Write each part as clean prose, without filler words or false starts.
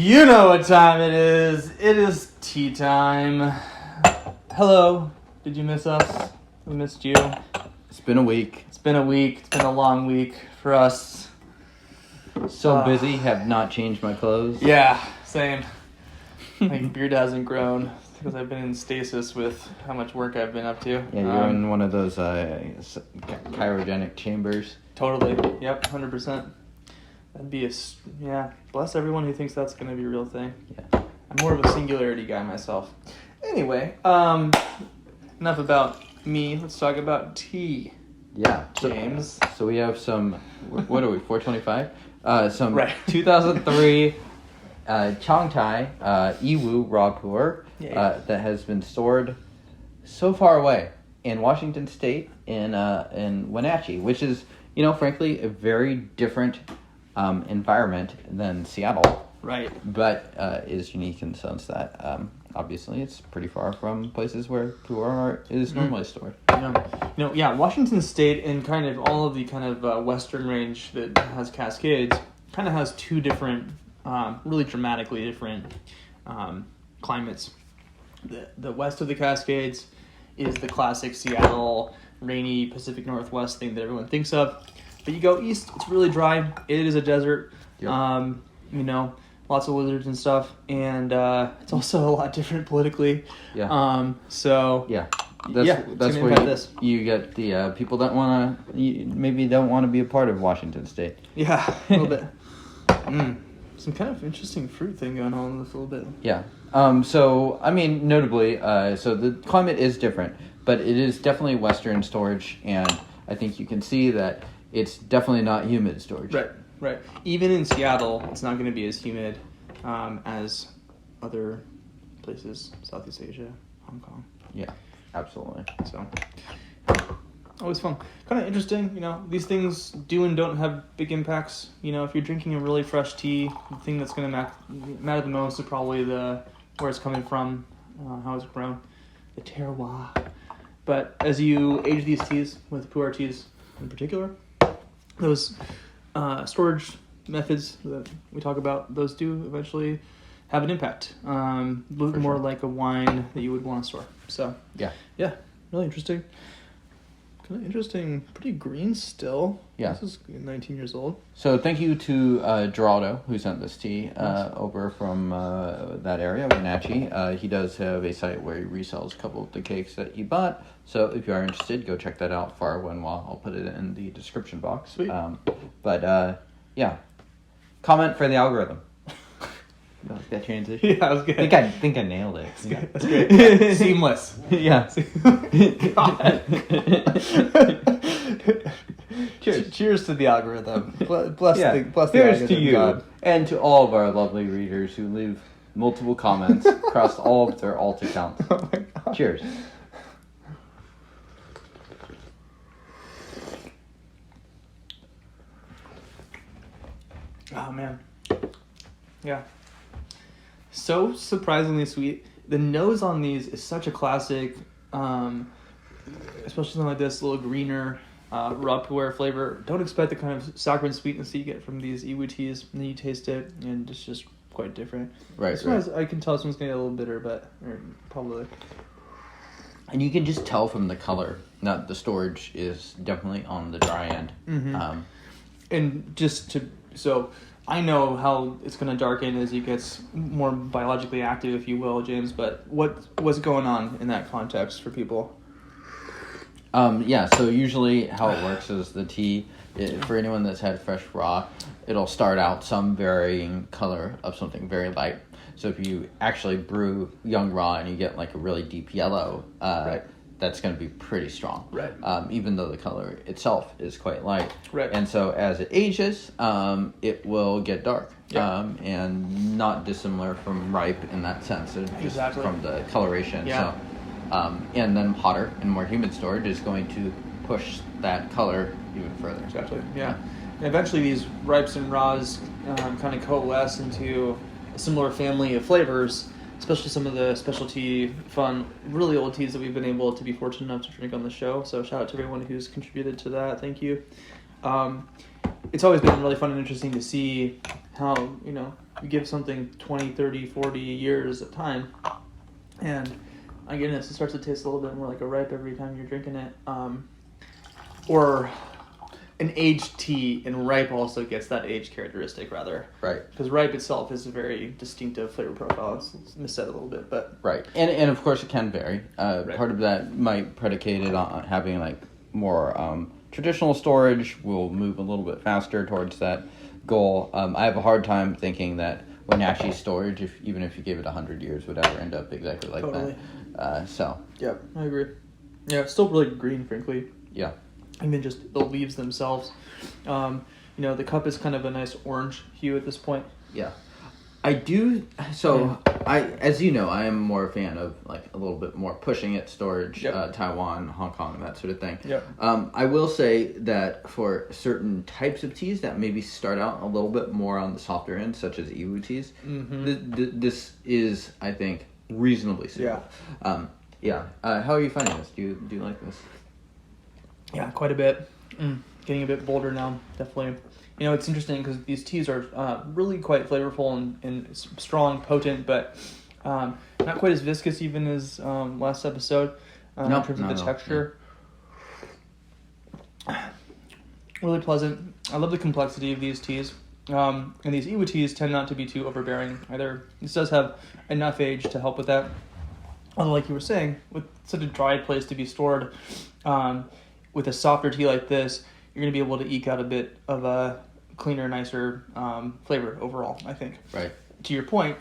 You know what time it is. It is tea time. Hello. Did you miss us? We missed you. It's been a week. It's been a week. It's been a long week for us. So busy, have not changed my clothes. Yeah, same. My beard hasn't grown because I've been in stasis with how much work I've been up to. Yeah, you're in one of those cryogenic chambers. Totally. Yep, 100%. That'd be bless everyone who thinks that's going to be a real thing. Yeah. I'm more of a singularity guy myself. Anyway, enough about me. Let's talk about tea. Yeah. James. So we have some, what are we, 425? Some right. 2003 Changtai Yiwu raw Pu'erh that has been stored so far away in Washington State in Wenatchee, which is, frankly, a very different environment than Seattle. Right. But is unique in the sense that obviously it's pretty far from places where Pu'erh is normally stored. Washington State and kind of all of the kind of western range that has Cascades kind of has two different, really dramatically different climates. The west of the Cascades is the classic Seattle rainy Pacific Northwest thing that everyone thinks of. But you go east, it's really dry. It is a desert. Yep. Lots of lizards and stuff, and it's also a lot different politically. Yeah. That's where you get the people that maybe don't want to be a part of Washington State. Yeah, a little bit. Some kind of interesting fruit thing going on with a little bit. Yeah. Notably, so the climate is different, but it is definitely Western storage, and I think you can see that it's definitely not humid storage. Right. Even in Seattle, it's not going to be as humid as other places, Southeast Asia, Hong Kong. Yeah, absolutely. So, always fun. Kind of interesting, these things do and don't have big impacts. If you're drinking a really fresh tea, the thing that's going to matter the most is probably where it's coming from, how it's grown, the terroir. But as you age these teas, with Pu'erh teas in particular, those storage methods that we talk about, those do eventually have an impact. More like a wine that you would want to store. So yeah, really interesting. Kind of interesting, pretty green still. Yeah, this is 19 years old. So thank you to Geraldo who sent this tea over from that area, Wenatchee. He does have a site where he resells a couple of the cakes that he bought. So if you are interested, go check that out. Far Wenwa. I'll put it in the description box. Sweet. Comment for the algorithm. You like that transition? Yeah, that was good. I think I nailed it. That's great. Seamless. Yeah. God. Cheers to the algorithm. Bless the algorithm. To you God. and to all of our lovely readers who leave multiple comments across all of their alt accounts. Oh my God. Cheers. Oh man. Yeah. So surprisingly sweet. The nose on these is such a classic, especially something like this, a little greener, raw Pu'erh flavor. Don't expect the kind of saccharine sweetness that you get from these Yiwu teas, and then you taste it, and it's just quite different. Right. I can tell this one's going to get a little bitter, or probably. And you can just tell from the color that the storage is definitely on the dry end. Mm-hmm. So I know how it's going to darken as it gets more biologically active, if you will, James, but what's going on in that context for people? So usually how it works is the tea, for anyone that's had fresh raw, it'll start out some varying color of something very light. So if you actually brew young raw and you get like a really deep yellow, that's going to be pretty strong. Right. Even though the color itself is quite light. Right. And so as it ages, it will get dark. Yeah. And not dissimilar from ripe in that sense. Just from the coloration. Yeah. So, and then hotter and more humid storage is going to push that color even further. Exactly. Yeah. And eventually these ripes and raws kind of coalesce into a similar family of flavors, especially some of the specialty, fun, really old teas that we've been able to be fortunate enough to drink on the show. So shout out to everyone who's contributed to that. Thank you. It's always been really fun and interesting to see how, you know, you give something 20, 30, 40 years of time, and my goodness, it starts to taste a little bit more like a ripe every time you're drinking it. Or an aged tea, and ripe also gets that age characteristic, rather. Right. Because ripe itself is a very distinctive flavor profile. It's missaid a little bit, but... Right. And of course it can vary. Right. Part of that might predicate it on having like more traditional storage will move a little bit faster towards that goal. I have a hard time thinking that Wenatchee storage, even if you gave it 100 years, would ever end up exactly like Totally. that. Yeah, I agree. Yeah, it's still really green, frankly. Yeah. And then just the leaves themselves. You know, the cup is kind of a nice orange hue at this point. Yeah. I do, so as you know, I am more a fan of like a little bit more pushing it storage, Taiwan, Hong Kong, that sort of thing. Yep. I will say that for certain types of teas that maybe start out a little bit more on the softer end, such as Yiwu teas, this is, I think, reasonably suitable. Yeah. How are you finding this? Do you like this? Yeah, quite a bit. Getting a bit bolder now, definitely. You know, it's interesting because these teas are really quite flavorful and strong, potent, but not quite as viscous even as last episode in terms of the texture. Really pleasant. I love the complexity of these teas. And these Yiwu teas tend not to be too overbearing either. This does have enough age to help with that. Although, like you were saying, with such a dry place to be stored, with a softer tea like this, you're going to be able to eke out a bit of a cleaner, nicer flavor overall, I think. Right. To your point,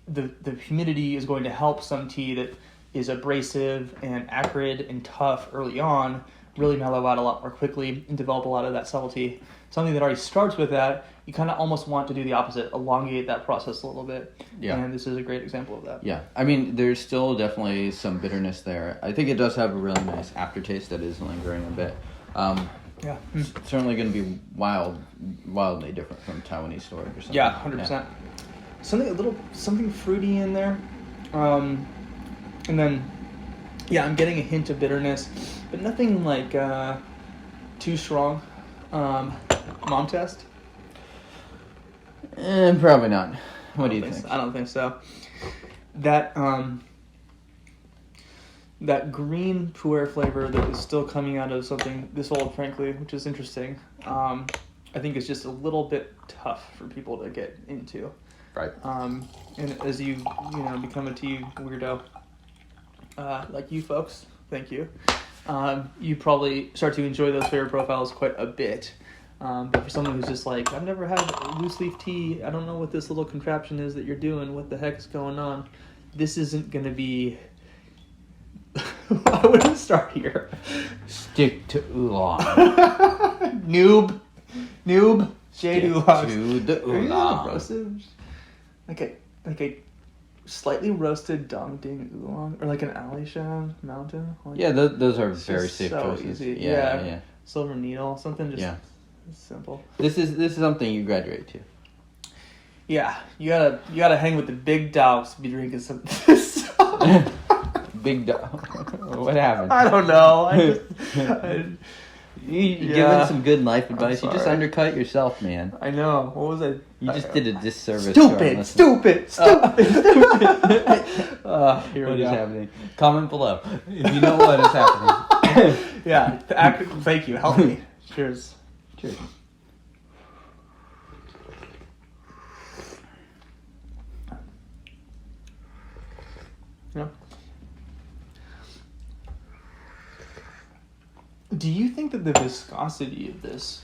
the humidity is going to help some tea that is abrasive and acrid and tough early on really mellow out a lot more quickly and develop a lot of that subtlety. Something that already starts with that, you kind of almost want to do the opposite, elongate that process a little bit. Yeah. And this is a great example of that. Yeah. I mean, there's still definitely some bitterness there. I think it does have a really nice aftertaste that is lingering a bit. Yeah. Certainly going to be wildly different from Taiwanese storage or something. Yeah, 100%. Something fruity in there. And then, yeah, I'm getting a hint of bitterness, but nothing like too strong. Mom test? Probably not. What do you think? I don't think so. That green Pu'erh flavor that is still coming out of something this old, frankly, which is interesting, I think is just a little bit tough for people to get into. Right. And as you become a tea weirdo, like you folks, thank you, you probably start to enjoy those flavor profiles quite a bit. But for someone who's just like, I've never had loose leaf tea, I don't know what this little contraption is that you're doing, what the heck is going on, this isn't going to be... I wouldn't start here. Stick to oolong. Noob. Shade oolong. To the oolong. Roasted? Like a slightly roasted dong ding oolong, or like an Alishan mountain. Like, yeah, those are very safe so choices. Easy. Yeah. Silver needle, something just simple. This is something you graduate to. Yeah, you gotta hang with the big dogs to be drinking some. Big dog. What happened? I don't know. You giving some good life advice. You just sorry. undercut yourself, man. I know. What was I? You just did a disservice. Stupid. Here What we is go. happening? Comment below if you know what is happening. Yeah. Thank you. Help me. Cheers. Cheers. Yeah. Do you think that the viscosity of this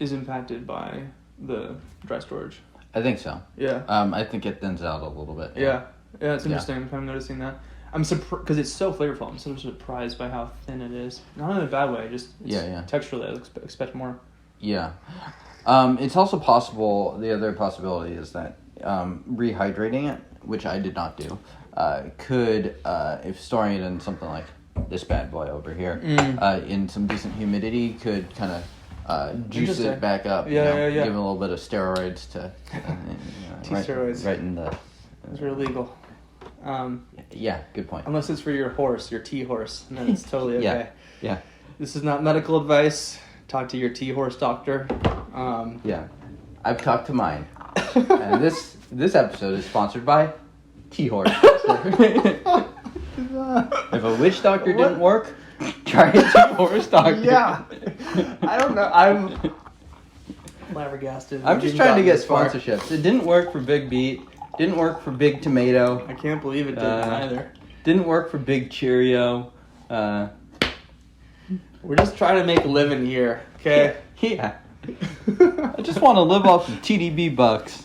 is impacted by the dry storage? I think so. Yeah. I think it thins out a little bit. Yeah, it's interesting. I'm noticing that. I'm surprised because it's so flavorful. I'm sort of surprised by how thin it is. Not in a bad way, just texturally. I expect more. Yeah. It's also possible. The other possibility is that rehydrating it, which I did not do, could, if storing it in something like this bad boy over here, in some decent humidity, could kind of juice it back up. Yeah. Give it a little bit of steroids to steroids. Right in the. Those are illegal. Yeah, good point. Unless it's for your horse, your tea horse, and then it's totally okay. Yeah. This is not medical advice. Talk to your tea horse doctor. Yeah, I've talked to mine. And this episode is sponsored by Terroir. If a witch doctor didn't work, try a Terroir doctor. Yeah. I don't know. I'm flabbergasted. I'm just trying to get sponsorships. It didn't work for Big Beat. Didn't work for Big Tomato. I can't believe it didn't either. Didn't work for Big Cheerio. We're just trying to make a living here, okay? Yeah. I just want to live off of TDB bucks.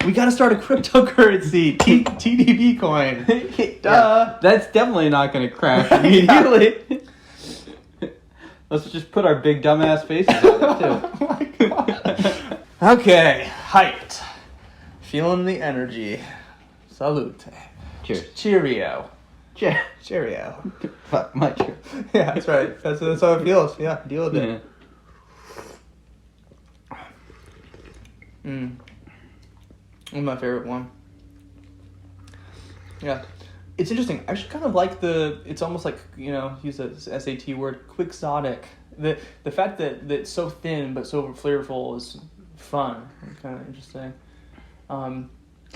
We gotta start a cryptocurrency, TDB coin. Duh. Yeah, that's definitely not going to crash immediately. Let's just put our big dumbass faces on it, too. Oh my god. Okay, hyped. Feeling the energy. Salute. Cheers. Cheerio. Cheers. Cheerio. Fuck my cheer. Yeah, that's right. That's how it feels. Yeah, deal with it. One of my favorite one. Yeah. It's interesting. I actually kind of like it's almost like, use the SAT word, quixotic. The fact that it's so thin but so flavorful is fun. Kind of interesting. I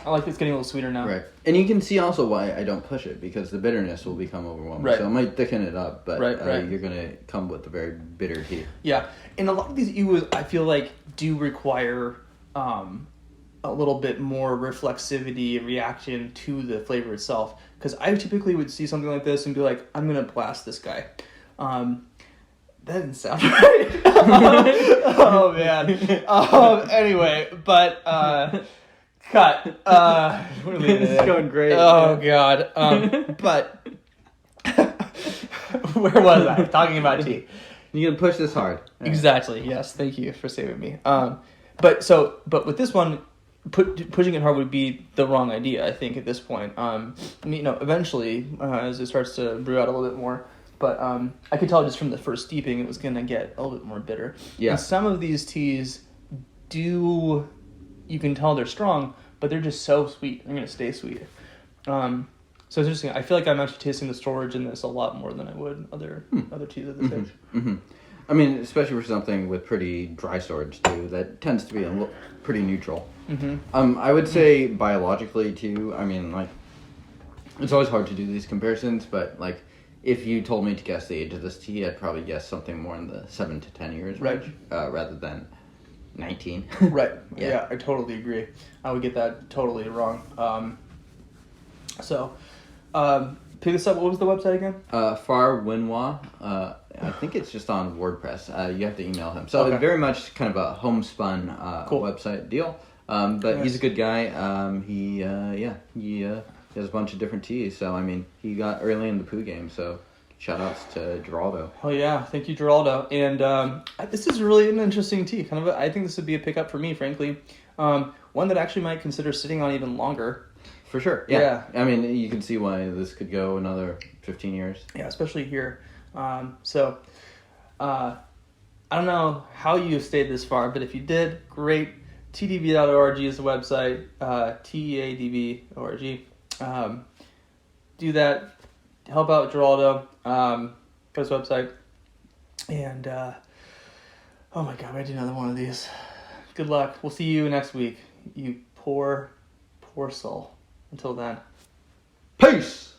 like it's getting a little sweeter now. Right. And you can see also why I don't push it, because the bitterness will become overwhelming. Right. So it might thicken it up, but right. You're going to come with a very bitter tea. Yeah. And a lot of these Yiwus, I feel like, do require a little bit more reflexivity, reaction to the flavor itself. Because I typically would see something like this and be like, I'm going to blast this guy. That didn't sound right. Oh, man. Anyway, but... cut. We're leaving This is going great. Oh, God. But... Where was I? Talking about tea. You're going to push this hard. Exactly. Yes. Thank you for saving me. But with this one, pushing it hard would be the wrong idea, I think, at this point. Eventually, as it starts to brew out a little bit more, but I could tell just from the first steeping it was going to get a little bit more bitter. Yeah. And some of these teas you can tell they're strong, but they're just so sweet. They're going to stay sweet. So it's interesting. I feel like I'm actually tasting the storage in this a lot more than I would other teas at this age. Mm-hmm. I mean, especially for something with pretty dry storage too, that tends to be pretty neutral. Mm-hmm. I would say biologically too. I mean, like, it's always hard to do these comparisons, but like, if you told me to guess the age of this tea, I'd probably guess something more in the 7 to 10 years range, rather than 19. Right. Yeah, I totally agree. I would get that totally wrong. Pick this up. What was the website again? Far Wenwa. I think it's just on WordPress. You have to email him. So Okay. It's very much kind of a homespun Cool. website deal. But Nice. he's a good guy. He has a bunch of different teas. So, I mean, he got early in the Pu'erh game. So, shout outs to Geraldo. Oh yeah, thank you, Geraldo. And this is really an interesting tea. I think this would be a pickup for me, frankly. One that I actually might consider sitting on even longer. For sure. Yeah. I mean, you can see why this could go another 15 years. Yeah, especially here. I don't know how you stayed this far, but if you did, great. TDB.org is the website. TEADB.org. Do that. Help out Geraldo. Go to his website. And, oh my God, I do another one of these. Good luck. We'll see you next week. You poor, poor soul. Until then. Peace!